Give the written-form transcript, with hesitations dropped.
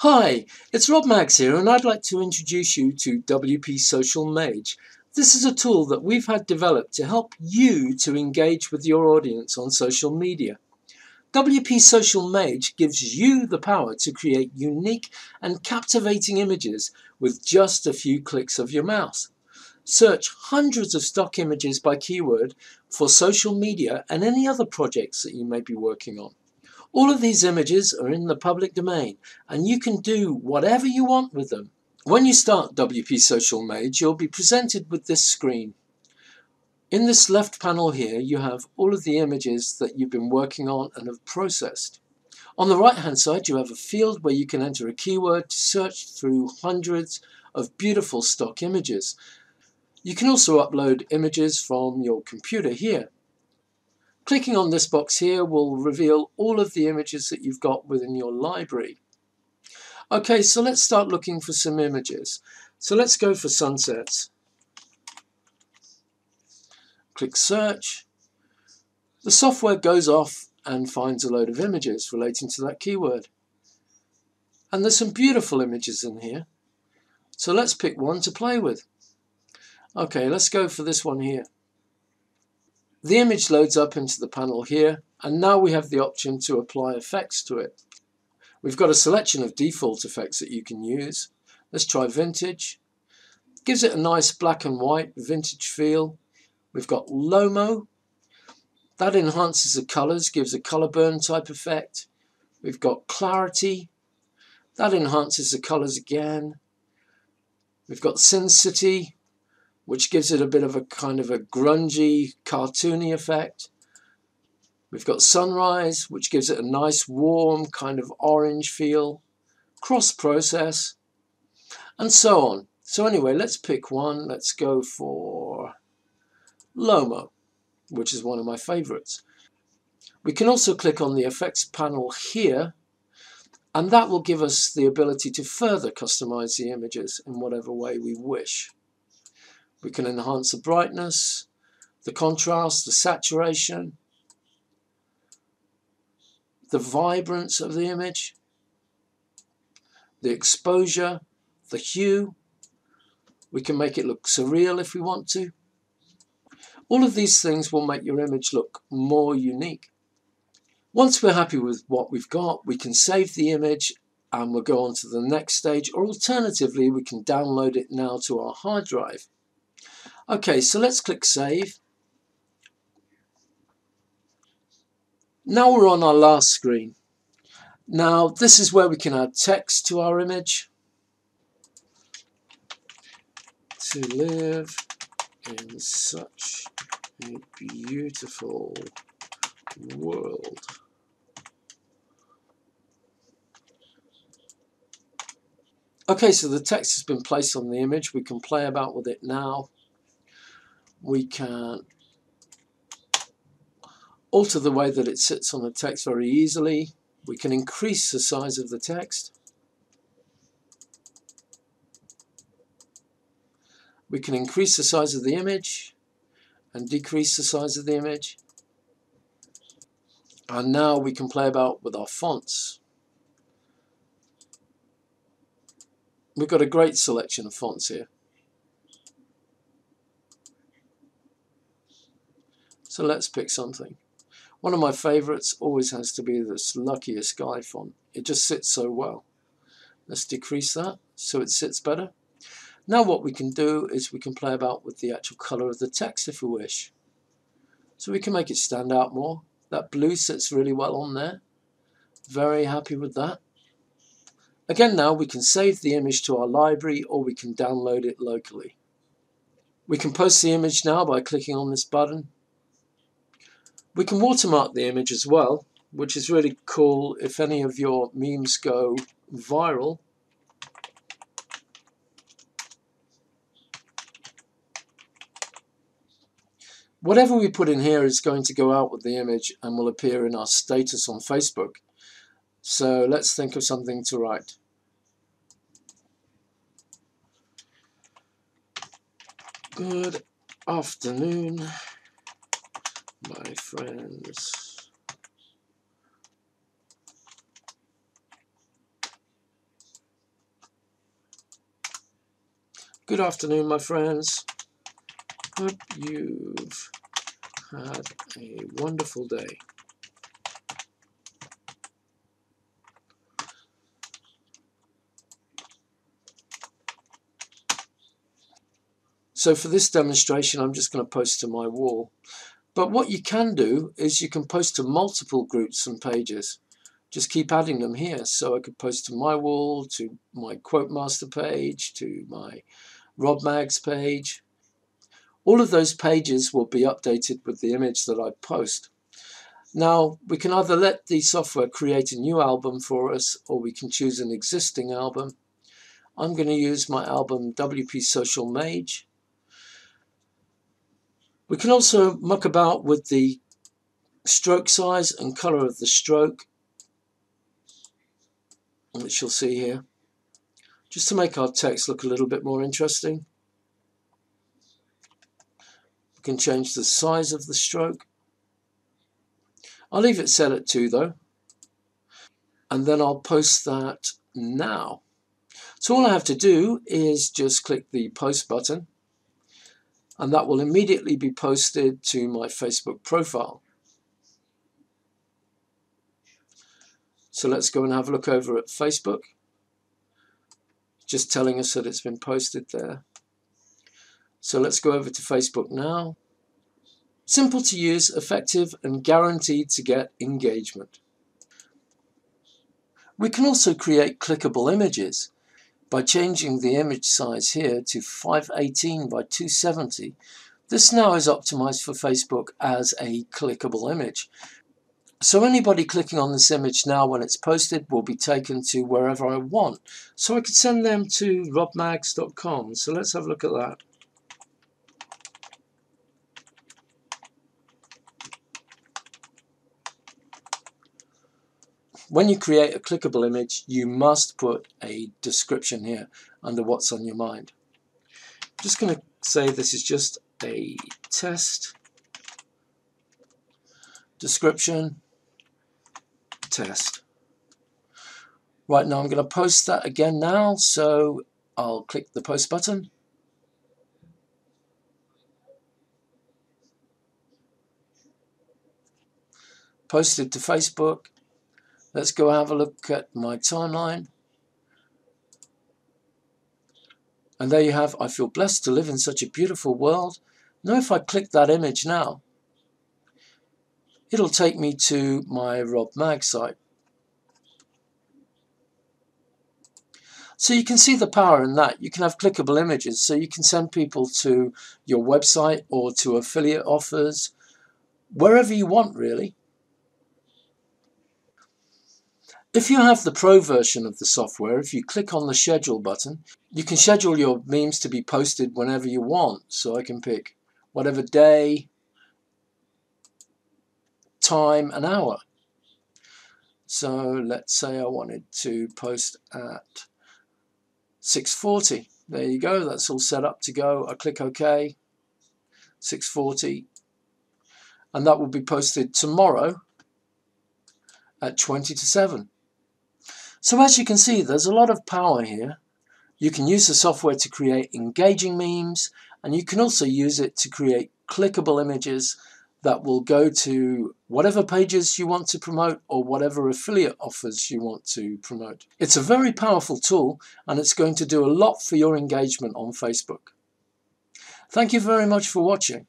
Hi, it's Rob Maggs here, and I'd like to introduce you to WP Social Mage. This is a tool that we've had developed to help you to engage with your audience on social media. WP Social Mage gives you the power to create unique and captivating images with just a few clicks of your mouse. Search hundreds of stock images by keyword for social media and any other projects that you may be working on. All of these images are in the public domain, and you can do whatever you want with them. When you start WP Social Mage, you'll be presented with this screen. In this left panel here, you have all of the images that you've been working on and have processed. On the right hand side, you have a field where you can enter a keyword to search through hundreds of beautiful stock images. You can also upload images from your computer here. Clicking on this box here will reveal all of the images that you've got within your library. Okay, so let's start looking for some images. So let's go for sunsets. Click search. The software goes off and finds a load of images relating to that keyword. And there's some beautiful images in here. So let's pick one to play with. Okay, let's go for this one here. The image loads up into the panel here, and now we have the option to apply effects to it. We've got a selection of default effects that you can use. Let's try vintage. Gives it a nice black and white vintage feel. We've got Lomo. That enhances the colours, gives a colour burn type effect. We've got clarity. That enhances the colours again. We've got Sin City, which gives it a bit of a kind of a grungy, cartoony effect. We've got sunrise, which gives it a nice warm kind of orange feel. Cross process, and so on. So anyway, let's pick one. Let's go for Lomo, which is one of my favorites. We can also click on the effects panel here, and that will give us the ability to further customize the images in whatever way we wish. We can enhance the brightness, the contrast, the saturation, the vibrance of the image, the exposure, the hue. We can make it look surreal if we want to. All of these things will make your image look more unique. Once we're happy with what we've got, we can save the image and we'll go on to the next stage, or alternatively we can download it now to our hard drive. Okay, so let's click save. Now we're on our last screen. Now this is where we can add text to our image. To live in such a beautiful world. Okay, so the text has been placed on the image. We can play about with it now. We can alter the way that it sits on the text very easily. We can increase the size of the text. We can increase the size of the image and decrease the size of the image. And now we can play about with our fonts. We've got a great selection of fonts here. So let's pick something. One of my favorites always has to be this Luckiest Guy font. It just sits so well. Let's decrease that so it sits better. Now what we can do is we can play about with the actual colour of the text if we wish. So we can make it stand out more. That blue sits really well on there. Very happy with that. Again, now we can save the image to our library, or we can download it locally. We can post the image now by clicking on this button. We can watermark the image as well, which is really cool if any of your memes go viral. Whatever we put in here is going to go out with the image and will appear in our status on Facebook. So let's think of something to write. Good afternoon, my friends. Good afternoon, my friends. Hope you've had a wonderful day. So for this demonstration, I'm just going to post to my wall. But what you can do is you can post to multiple groups and pages. Just keep adding them here. So I could post to my wall, to my Quote Master page, to my Rob Mags page. All of those pages will be updated with the image that I post. Now, we can either let the software create a new album for us, or we can choose an existing album. I'm going to use my album WP Social Mage. We can also muck about with the stroke size and color of the stroke, which you'll see here, just to make our text look a little bit more interesting. We can change the size of the stroke. I'll leave it set at 2 though, and then I'll post that now. So all I have to do is just click the post button, and that will immediately be posted to my Facebook profile. So let's go and have a look over at Facebook, just telling us that it's been posted there. So let's go over to Facebook now. Simple to use, effective, and guaranteed to get engagement. We can also create clickable images by changing the image size here to 518 by 270. This now is optimized for Facebook as a clickable image. So anybody clicking on this image now when it's posted will be taken to wherever I want. So I could send them to robmags.com. So let's have a look at that. When you create a clickable image, you must put a description here under what's on your mind. I'm just going to say this is just a test. Description. Test. Right, now I'm going to post that again now, so I'll click the post button. Posted to Facebook. Let's go have a look at my timeline. And there you have, I feel blessed to live in such a beautiful world. Now if I click that image now, it'll take me to my Rob Mag site. So you can see the power in that. You can have clickable images, so you can send people to your website or to affiliate offers, wherever you want really. If you have the Pro version of the software, if you click on the schedule button, you can schedule your memes to be posted whenever you want. So I can pick whatever day, time and hour. So let's say I wanted to post at 6:40. There you go, that's all set up to go. I click OK, 6:40, and that will be posted tomorrow at 20 to 7. So as you can see, there's a lot of power here. You can use the software to create engaging memes, and you can also use it to create clickable images that will go to whatever pages you want to promote or whatever affiliate offers you want to promote. It's a very powerful tool, and it's going to do a lot for your engagement on Facebook. Thank you very much for watching.